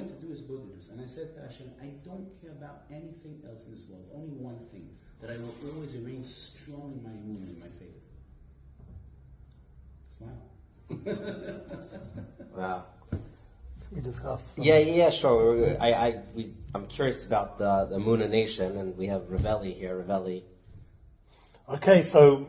wanted to do is Bodhidus. And I said to Hashem, I don't care about anything else in this world. Only one thing, that I will always remain strong in my Emuna, in my faith. Smile. Wow. We discuss. Yeah, sure. I'm curious about the Emuna Nation, and we have Ravelli here. Ravelli. Okay, so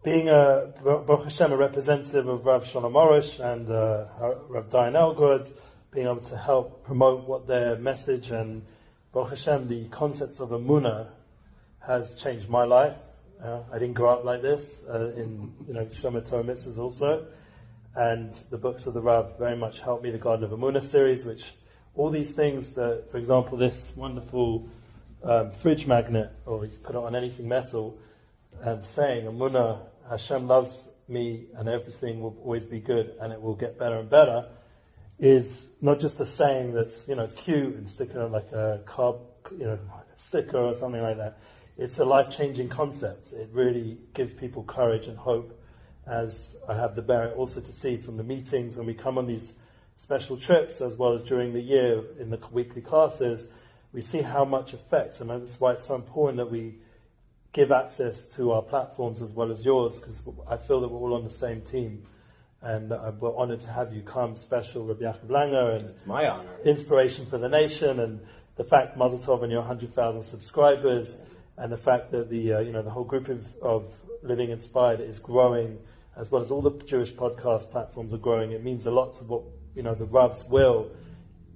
being Baruch Hashem, a representative of Rav Shalom Arush and Rav Dayan Elgod, being able to help promote what their message and Baruch Hashem, the concepts of Emuna has changed my life. I didn't grow up like this in Shema Torah Mitzvahs also. And the books of the Rav very much helped me, the Garden of Emuna series, which all these things that, for example, this wonderful fridge magnet, or you put it on anything metal, and saying, Emuna, Hashem loves me and everything will always be good and it will get better and better, is not just a saying that's, it's cute and sticking on like a card, sticker or something like that. It's a life-changing concept. It really gives people courage and hope, as I have the merit also to see from the meetings when we come on these special trips, as well as during the year in the weekly classes, we see how much effect, and that's why it's so important that we give access to our platforms as well as yours, because I feel that we're all on the same team. And we're honored to have you come, special Rabbi Yaakov Langer, and it's my honor. Inspiration for the Nation, and the fact Mazel Tov and your 100,000 subscribers, and the fact that the whole group of Living Inspired is growing, as well as all the Jewish podcast platforms are growing. It means a lot to what the Rav's will,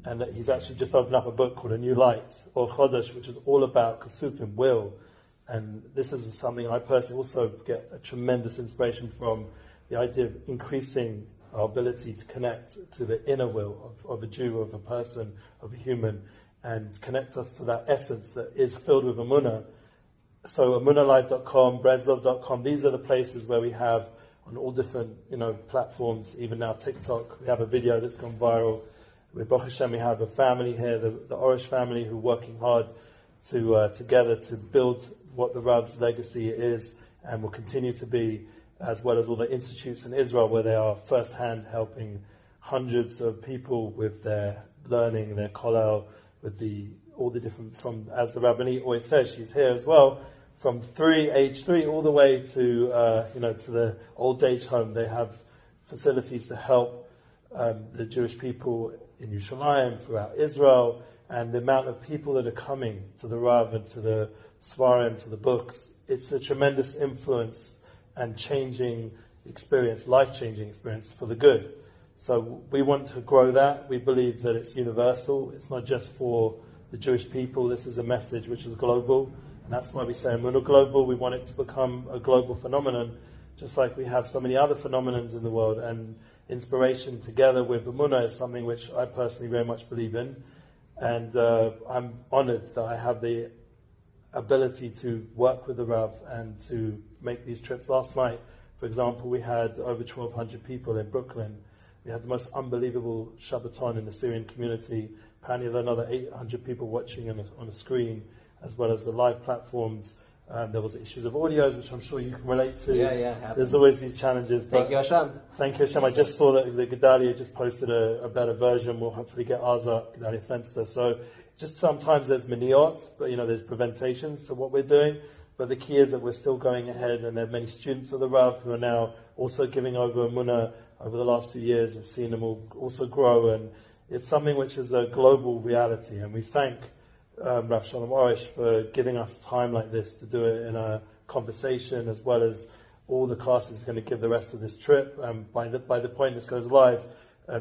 and that he's actually just opened up a book called A New Light or Chodesh, which is all about Kasufim, will. And this is something I personally also get a tremendous inspiration from, the idea of increasing our ability to connect to the inner will of a Jew, of a person, of a human, and connect us to that essence that is filled with Emuna. So emunalive.com, breslov.com, these are the places where we have on all different platforms, even now TikTok. We have a video that's gone viral. With Baruch Hashem, we have a family here, the Arush family, who are working hard to together to build what the Rav's legacy is and will continue to be, as well as all the institutes in Israel where they are first-hand helping hundreds of people with their learning, their kollel, with all the different, from, as the Rabbani always says, she's here as well, from age 3 all the way to to the old age home. They have facilities to help the Jewish people in Yerushalayim, throughout Israel, and the amount of people that are coming to the Rav and to the Svarim, to the books, it's a tremendous influence and changing experience, life-changing experience for the good. So we want to grow that. We believe that it's universal. It's not just for the Jewish people. This is a message which is global, and that's why we say Emuna Global. We want it to become a global phenomenon, just like we have so many other phenomenons in the world. And inspiration together with Emuna is something which I personally very much believe in. And I'm honored that I have the ability to work with the Rav and to make these trips. Last night, for example, we had over 1,200 people in Brooklyn. We had the most unbelievable Shabbaton in the Syrian community. Apparently there are another 800 people watching on a screen, as well as the live platforms. There was issues of audios, which I'm sure you can relate to. Yeah. There's always these challenges. Thank you, Hashem. Thank you, Hashem. I just saw that the Gedalia just posted a better version. We'll hopefully get ours up, Gedalia Fenster. So just sometimes there's miniot, but there's preventations to what we're doing. But the key is that we're still going ahead, and there are many students of the Rav who are now also giving over Emuna over the last few years. I've seen them all also grow, and it's something which is a global reality. And we thank Rav Shalom Arush for giving us time like this to do it in a conversation, as well as all the classes he's going to give the rest of this trip. By the point this goes live,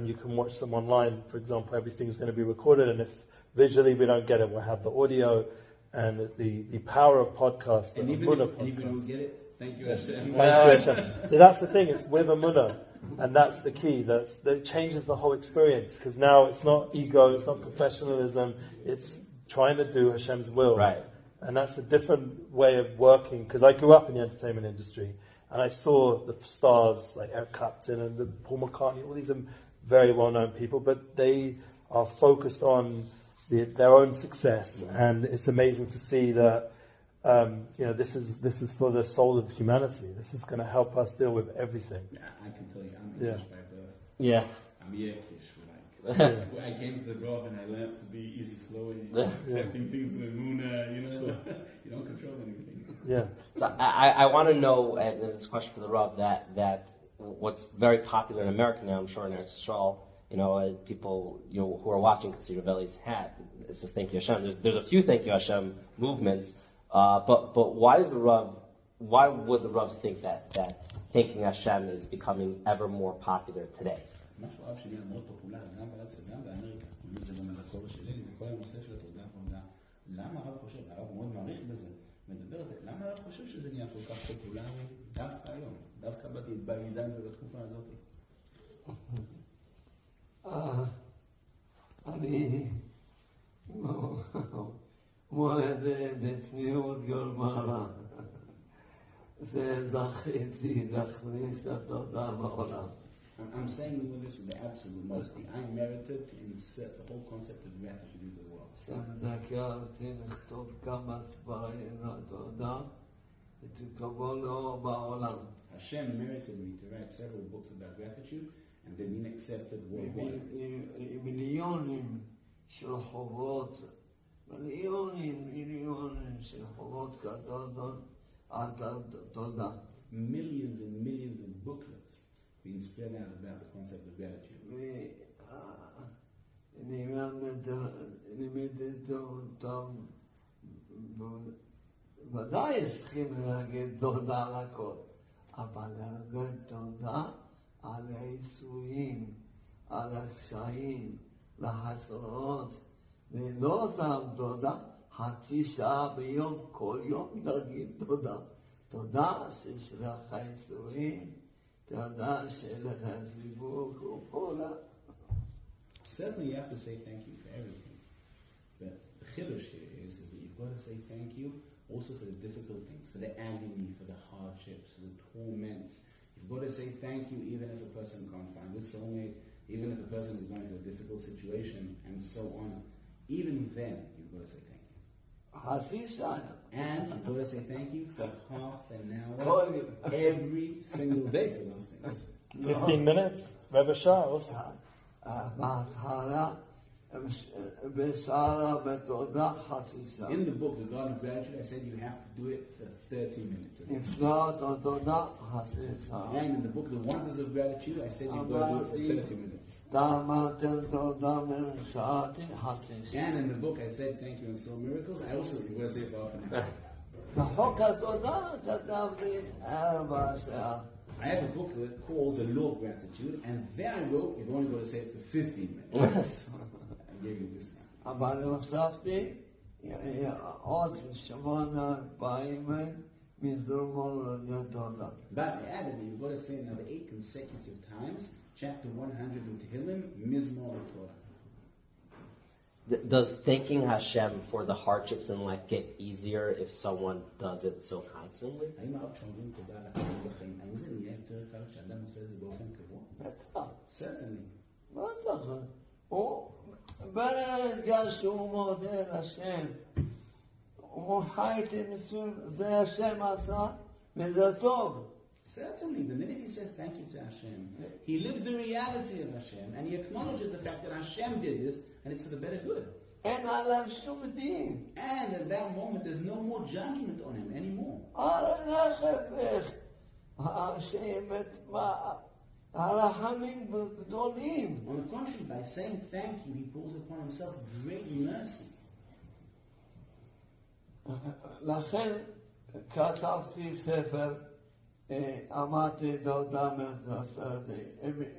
you can watch them online. For example, everything's going to be recorded, and if visually we don't get it, we'll have the audio and the power of podcast. And even if we don't get it, thank you, Hashem. Thank you, Hashem. See, that's the thing, it's with Emuna, and that's the key. That changes the whole experience, because now it's not ego, it's not professionalism, it's trying to do Hashem's will. Right. And that's a different way of working, because I grew up in the entertainment industry, and I saw the stars like Eric Clapton and Paul McCartney, all these are very well-known people, but they are focused on their own success, and it's amazing to see that this is for the soul of humanity. This is going to help us deal with everything. Yeah, I can tell you, I'm impressed by Yeah. I'm Yekish, like I came to the Brov and I learned to be easy flowing, accepting things with Emuna, you don't control anything. Yeah. So I want to know, and this is a question for the Rav, that what's very popular in America now, I'm sure in Eretz Yisrael, people who are watching can see Raveli's hat. It says Thank You Hashem. There's a few Thank You Hashem movements, but why would the Rav think that thanking Hashem is becoming ever more popular today? משהו אהב שנהיה מאוד פופולרי, גם בארץ וגם באמריקה, זה גם הדקות שלי, זה כל הנושא של התעודה והעבודה. למה הרב חושב, הרב מאוד מעריך בזה, מדבר על זה, למה הרב חושב שזה נהיה כל כך פופולרי דווקא היום, דווקא בעידן ובתקופה הזאת? אני מועד בצניעות גולמרה. זה זכיתי להכניס את התודה בעולם. I'm saying all this with the absolute modesty. I merited to insert the whole concept of gratitude as well. זכרתי לכתוב כמה ספרים לתודה ותקבול לאור בעולם. Hashem merited me to write several books about gratitude and they've been accepted worldwide. מיליונים של חובות, מיליונים של חובות כתודות על תודה. Millions and millions of booklets being spread out about the concept of gratitude. לימדתי אותם, ודאי צריכים להגיד תודה על הכל, אבל להגיד תודה על האיסורים, על הקשיים, לחסרונות, ולא אותם תודה, חצי שעה ביום, כל יום להגיד תודה. תודה שיש לך האיסורים, תודה שלך זיווג ופעולה. Certainly you have to say thank you for everything. But the chiddush here is that you've got to say thank you also for the difficult things, for the agony, for the hardships, for the torments. You've got to say thank you even if a person can't find a soulmate, even if a person is going through a difficult situation, and so on. Even then, you've got to say thank you. And you've got to say thank you for half an hour every single day for those things. 15 minutes? Rev'e Shah also. בהתחלה, בשרה בתודה חצי שעה. In the book, The Garden of Gratitude, I said you have to do it for 30 minutes. נפלאות התודה חצי שעה. And in the book, The Wonders of Gratitude, I said you've got to do it for 30 minutes. תאמרתם תודה מרשעתי חצי שעה. And in the book, I said thank you and so miracles. I also you've got to say it for half an hour. בחוק התודה כתבתי 4 שעה. I have a booklet called The Law of Gratitude, and there I wrote, you've only got to say it for 15 minutes. I gave you a discount. אבל הוספתי עוד 8 פעמים מזמור לתודה. But I added that you've got to say it another 8 consecutive times, chapter 100 in Tehillim, Mizmor Torah. Does thanking Hashem for the hardships in life get easier if someone does it so constantly? האם הרב שאומרים תודה על החיים בחיים, האם זה נהיה יותר קל כשאדם עושה את זה באופן קבוע? בטח. Certainly. בטח. ברגע שהוא מודה לשם, הוא חי את המצוות, זה השם עשה, וזה טוב. Certainly, the minute he says thank you to Hashem, he lives the reality of Hashem, and he acknowledges the fact that Hashem did this, and it's for the better good. אין עליו שום דין. And at that moment, there's no more judgment on him anymore. להפך, השם הרחמים גדולים. On the contrary, by saying thank you, he pulls upon himself great mercy. לכן כתבתי ספר, אמרתי תודה מזרסתי,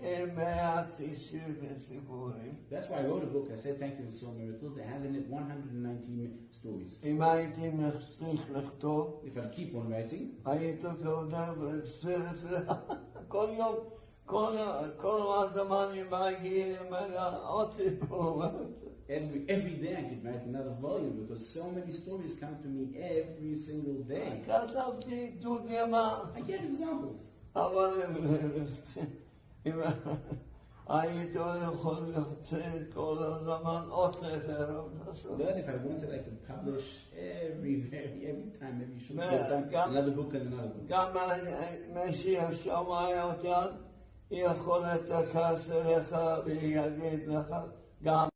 עם 190 סיפורים. That's why I wrote a book. I said thank you to so miracles. It has in it 119 stories. אם הייתי מצליח לכתוב, If I keep on writing, הייתי כותב כל יום, כל הזמן מגיע עוד סיפור. every day I could write another volume because so many stories come to me every single day. כתבתי דוגמה. I give examples. אבל אם הייתי יכול לצאת כל הזמן עוד ספר. But if I wanted, I could publish every time, every short time, another book and another book. גם משיח שמע אותי, יכול לתכס לך ויגיד לך גם